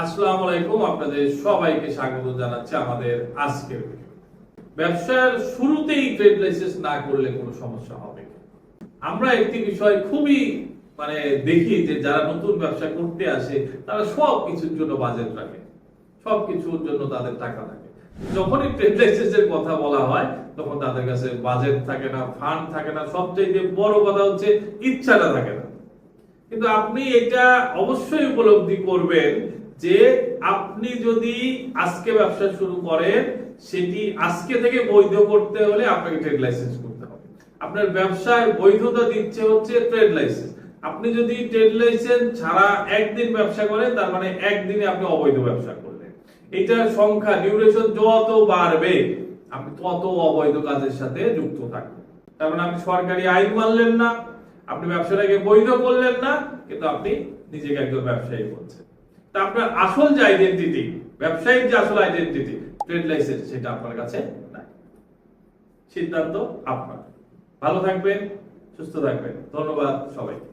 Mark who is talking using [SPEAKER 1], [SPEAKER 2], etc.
[SPEAKER 1] আসসালামু আলাইকুম, আপনাদের সবাইকে স্বাগত জানাচ্ছি আমাদের আজকের ভিডিও। ব্যবসার শুরুতেই ট্রেড লাইসেন্স না করলে কোনো সমস্যা হবে না। আমরা একটি বিষয় খুবই দেখি যে যারা নতুন ব্যবসা করতে আসে তারা সব কিছুর জন্য বাজেট রাখে, সব কিছুর জন্য তাদের টাকা থাকে। যখনই ট্রেড লাইসেন্সের কথা বলা হয় তখন তাদের কাছে বাজেট থাকে না, ফান্ড থাকে না, সবচেয়ে বড় কথা হচ্ছে ইচ্ছাটা থাকে না। কিন্তু আপনি এটা অবশ্যই উপলব্ধি করবেন যে আপনি যদি আজকে ব্যবসা শুরু করেন, সেটি আজকে থেকে বৈধ করতে হলে আপনাকে ট্রেড লাইসেন্স করতে হবে। আপনার ব্যবসায় বৈধতা দিচ্ছে হচ্ছে ট্রেড লাইসেন্স। আপনি যদি ট্রেড লাইসেন্স ছাড়া একদিন ব্যবসা করেন, তার মানে একদিনে আপনি অবৈধ ব্যবসা করলেন। এটার সংখ্যা ডিউরেশন যত বাড়বে আপনি তত অবৈধ কাজের সাথে যুক্ত থাকবেন। তার মানে আপনি সরকারি আইন মানলেন না, আপনি ব্যবসাটাকে বৈধ করলেন না, কিন্তু আপনি নিজেকে একজন ব্যবসায়ী বলছেন। তা আপনার আসল যে আইডেন্টিটি, ব্যবসায়িক যে আসল আইডেন্টিটি ট্রেড লাইসেন্স, সেটা আপনার কাছে নাই। সিদ্ধান্ত আপনার। ভালো থাকবেন, সুস্থ থাকবেন। ধন্যবাদ সবাইকে।